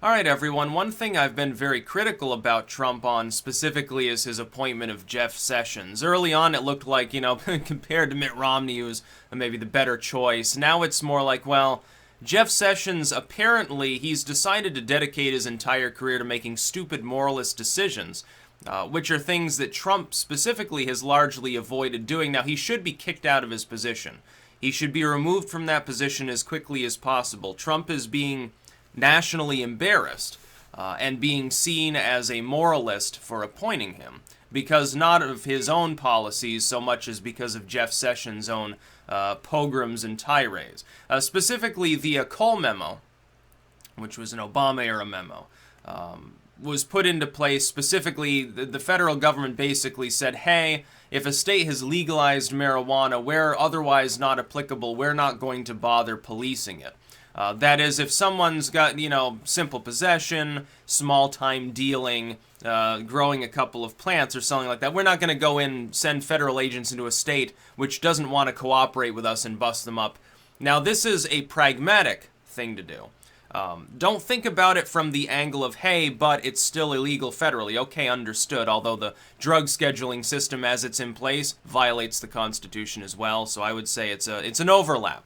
All right, everyone. One thing I've been very critical about Trump on specifically is his appointment of Jeff Sessions. Early on, it looked like, compared to Mitt Romney, he was maybe the better choice. Now it's more like, well, Jeff Sessions, apparently, he's decided to dedicate his entire career to making stupid moralist decisions, which are things that Trump specifically has largely avoided doing. Now, he should be kicked out of his position. He should be removed from that position as quickly as possible. Trump is being nationally embarrassed and being seen as a moralist for appointing him, because not of his own policies so much as because of Jeff Sessions' own pogroms and tirades. Specifically, the Cole memo, which was an Obama-era memo, was put into place. Specifically, the federal government basically said, hey, if a state has legalized marijuana where otherwise not applicable, we're not going to bother policing it. That is, if someone's got, simple possession, small-time dealing, growing a couple of plants or something like that, we're not going to go in and send federal agents into a state which doesn't want to cooperate with us and bust them up. Now, this is a pragmatic thing to do. Don't think about it from the angle of, hey, but it's still illegal federally. Okay, understood, although the drug scheduling system as it's in place violates the Constitution as well, so I would say it's an overlap.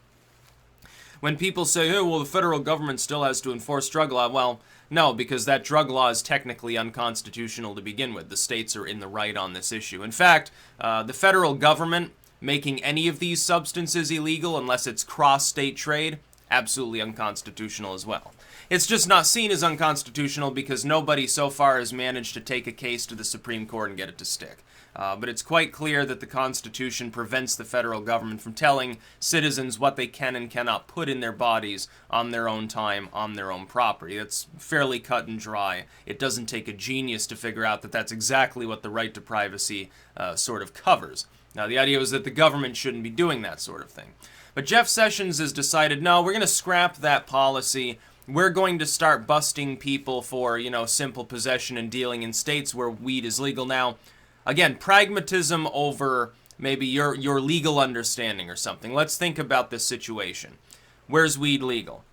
When people say, oh, well, the federal government still has to enforce drug law, well, no, because that drug law is technically unconstitutional to begin with. The states are in the right on this issue. In fact, the federal government making any of these substances illegal unless it's cross-state trade, absolutely unconstitutional as well. It's just not seen as unconstitutional because nobody so far has managed to take a case to the Supreme Court and get it to stick. But it's quite clear that the Constitution prevents the federal government from telling citizens what they can and cannot put in their bodies on their own time, on their own property. That's fairly cut and dry. It doesn't take a genius to figure out that that's exactly what the right to privacy sort of covers. Now, the idea was that the government shouldn't be doing that sort of thing. But Jeff Sessions has decided, no, we're going to scrap that policy. We're going to start busting people for, simple possession and dealing in states where weed is legal. Now, again, pragmatism over maybe your legal understanding or something. Let's think about this situation. Where's weed legal?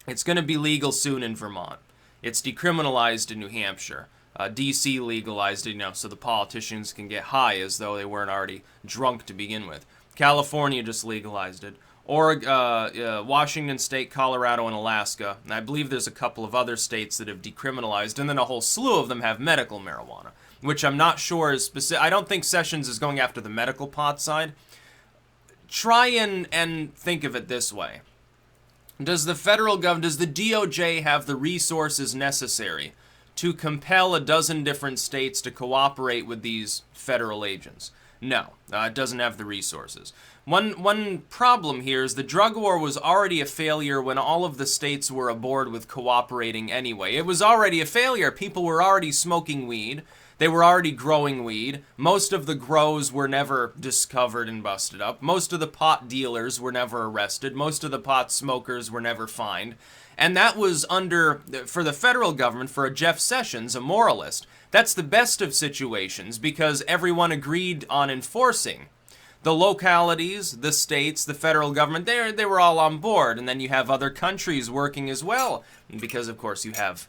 It's going to be legal soon in Vermont. It's decriminalized in New Hampshire. D.C. legalized it, so the politicians can get high as though they weren't already drunk to begin with. California just legalized it. Washington State, Colorado, and Alaska. And I believe there's a couple of other states that have decriminalized, and then a whole slew of them have medical marijuana, which I'm not sure is specific. I don't think Sessions is going after the medical pot side. Try and think of it this way. Does the federal government, does the DOJ have the resources necessary to compel a dozen different states to cooperate with these federal agents? No, it doesn't have the resources. One problem here is the drug war was already a failure when all of the states were aboard with cooperating anyway. It was already a failure. People were already smoking weed. They were already growing weed. Most of the grows were never discovered and busted up. Most of the pot dealers were never arrested. Most of the pot smokers were never fined. And that was for the federal government, for a Jeff Sessions, a moralist, that's the best of situations because everyone agreed on enforcing. The localities, the states, the federal government, they were all on board. And then you have other countries working as well because, of course, you have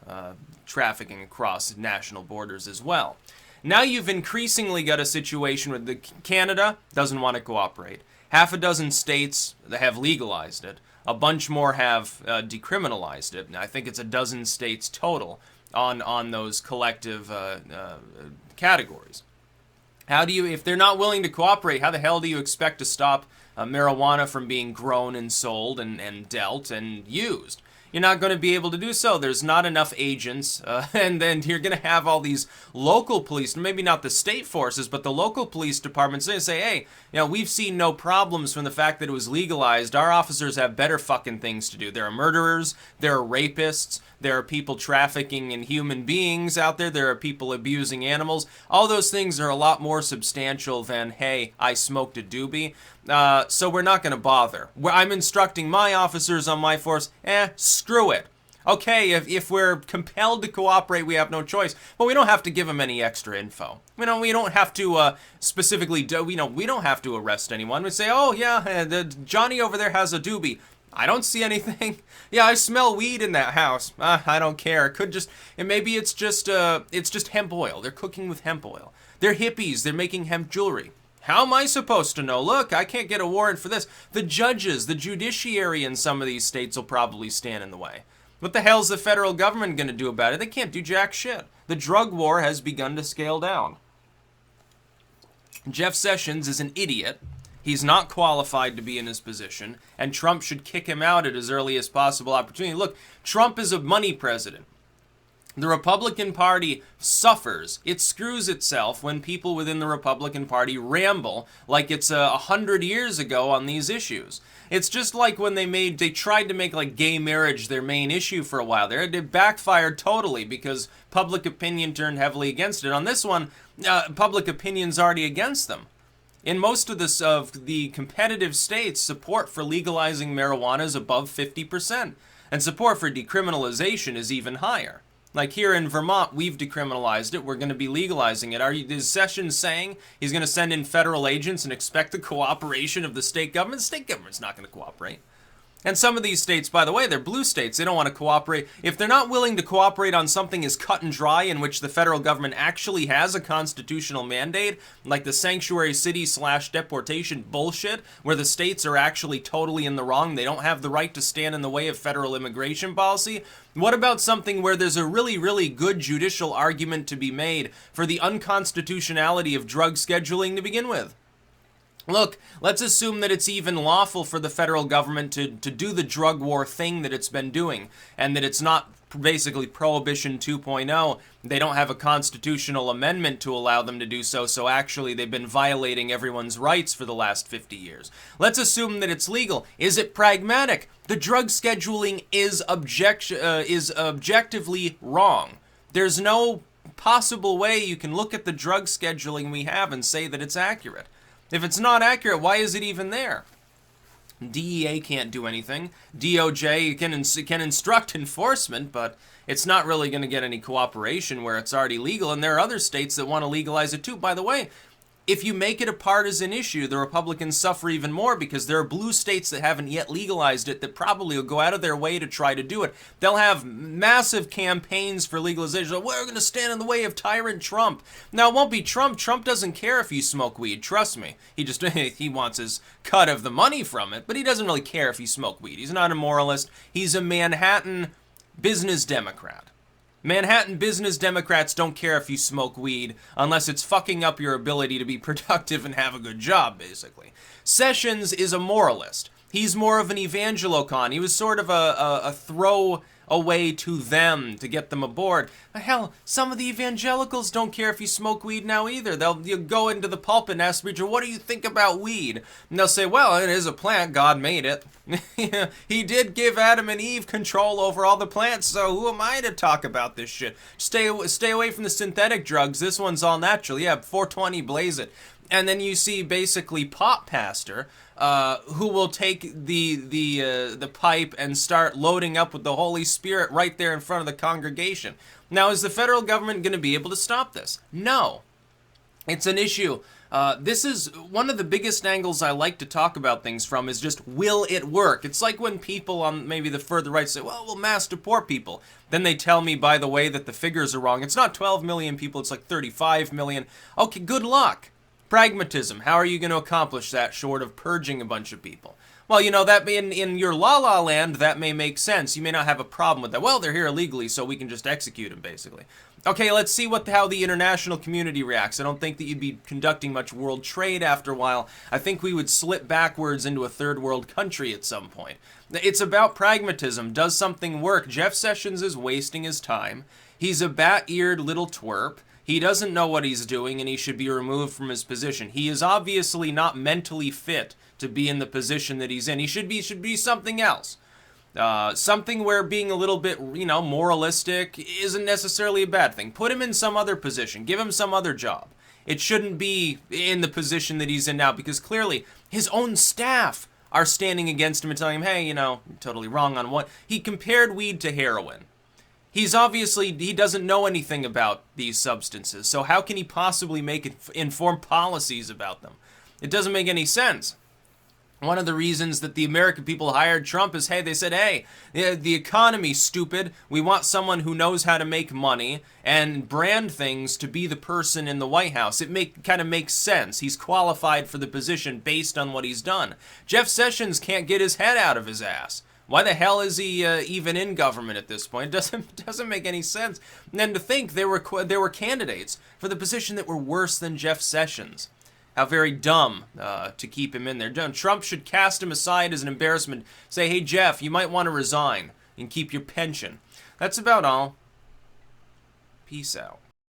trafficking across national borders as well. Now you've increasingly got a situation where Canada doesn't want to cooperate. Half a dozen states that have legalized it. A bunch more have decriminalized it. I think it's a dozen states total on those collective categories. How do you, if they're not willing to cooperate, how the hell do you expect to stop marijuana from being grown and sold and dealt and used? You're not going to be able to do so. There's not enough agents, and then you're going to have all these local police, maybe not the state forces, but the local police departments. They say, hey, we've seen no problems from the fact that it was legalized. Our officers have better fucking things to do. There are murderers, there are rapists, there are people trafficking in human beings out there, there are people abusing animals. All those things are a lot more substantial than, hey, I smoked a doobie. So we're not going to bother. I'm instructing my officers on my force, screw it. Okay, if we're compelled to cooperate, we have no choice. But we don't have to give them any extra info. We don't have to specifically we don't have to arrest anyone. We say, oh yeah, Johnny over there has a doobie. I don't see anything. Yeah, I smell weed in that house. I don't care. It could just, and maybe it's just hemp oil. They're cooking with hemp oil. They're hippies. They're making hemp jewelry. How am I supposed to know? Look, I can't get a warrant for this. The judges, the judiciary in some of these states will probably stand in the way. What the hell's the federal government going to do about it? They can't do jack shit. The drug war has begun to scale down. Jeff Sessions is an idiot. He's not qualified to be in his position, and Trump should kick him out at his earliest possible opportunity. Look, Trump is a money president. The Republican Party suffers. It screws itself when people within the Republican Party ramble like it's 100 years ago on these issues. It's just like when they tried to make like gay marriage their main issue for a while there. It backfired totally because public opinion turned heavily against it. On this one, public opinion's already against them. In most of the competitive states, support for legalizing marijuana is above 50%, and support for decriminalization is even higher. Like here in Vermont, we've decriminalized it. We're going to be legalizing it. Is Sessions saying he's going to send in federal agents and expect the cooperation of the state government? The state government's not going to cooperate. And some of these states, by the way, they're blue states. They don't want to cooperate. If they're not willing to cooperate on something as cut and dry in which the federal government actually has a constitutional mandate, like the sanctuary city / deportation bullshit, where the states are actually totally in the wrong, they don't have the right to stand in the way of federal immigration policy, what about something where there's a really, really good judicial argument to be made for the unconstitutionality of drug scheduling to begin with? Look, let's assume that it's even lawful for the federal government to do the drug war thing that it's been doing, and that it's not basically Prohibition 2.0. They don't have a constitutional amendment to allow them to do so, so actually they've been violating everyone's rights for the last 50 years. Let's assume that it's legal. Is it pragmatic? The drug scheduling is objectively wrong. There's no possible way you can look at the drug scheduling we have and say that it's accurate. If it's not accurate, why is it even there? DEA can't do anything. DOJ can instruct enforcement, but it's not really going to get any cooperation where it's already legal, and there are other states that want to legalize it too. By the way, if you make it a partisan issue, the Republicans suffer even more because there are blue states that haven't yet legalized it that probably will go out of their way to try to do it. They'll have massive campaigns for legalization. We're going to stand in the way of tyrant Trump. Now, it won't be Trump. Trump doesn't care if you smoke weed. Trust me. He wants his cut of the money from it, but he doesn't really care if you smoke weed. He's not a moralist. He's a Manhattan business Democrat. Manhattan business Democrats don't care if you smoke weed unless it's fucking up your ability to be productive and have a good job, basically. Sessions is a moralist. He's more of an evangelocon. He was sort of a throw away to them to get them aboard. Hell, some of the evangelicals don't care if you smoke weed now either. You'll go into the pulpit and ask the preacher, what do you think about weed? And they'll say, well, it is a plant. God made it. He did give Adam and Eve control over all the plants, so who am I to talk about this shit? Stay away from the synthetic drugs. This one's all natural. Yeah, 420, blaze it. And then you see basically pop pastor who will take the pipe and start loading up with the Holy Spirit right there in front of the congregation. Now, is the federal government going to be able to stop this? No. It's an issue. This is one of the biggest angles I like to talk about things from is just, will it work? It's like when people on maybe the further right say, well, we'll mass deport people. Then they tell me, by the way, that the figures are wrong. It's not 12 million people, it's like 35 million. Okay, good luck. Pragmatism. How are you going to accomplish that short of purging a bunch of people? Well, you know, that in your la-la land, that may make sense. You may not have a problem with that. Well, they're here illegally, so we can just execute them, basically. Okay, let's see how the international community reacts. I don't think that you'd be conducting much world trade after a while. I think we would slip backwards into a third world country at some point. It's about pragmatism. Does something work? Jeff Sessions is wasting his time. He's a bat-eared little twerp. He doesn't know what he's doing, and he should be removed from his position. He is obviously not mentally fit to be in the position that he's in. He should be something else. Something where being a little bit, moralistic isn't necessarily a bad thing. Put him in some other position. Give him some other job. It shouldn't be in the position that he's in now, because clearly his own staff are standing against him and telling him, hey, you're totally wrong on what. He compared weed to heroin. He doesn't know anything about these substances, so how can he possibly make informed policies about them? It doesn't make any sense. One of the reasons that the American people hired Trump is, hey, they said, hey, the economy's stupid. We want someone who knows how to make money and brand things to be the person in the White House. It kind of makes sense. He's qualified for the position based on what he's done. Jeff Sessions can't get his head out of his ass. Why the hell is he even in government at this point? It doesn't make any sense. And then to think there were candidates for the position that were worse than Jeff Sessions. How very dumb to keep him in there. Trump should cast him aside as an embarrassment. Say, hey, Jeff, you might want to resign and keep your pension. That's about all. Peace out.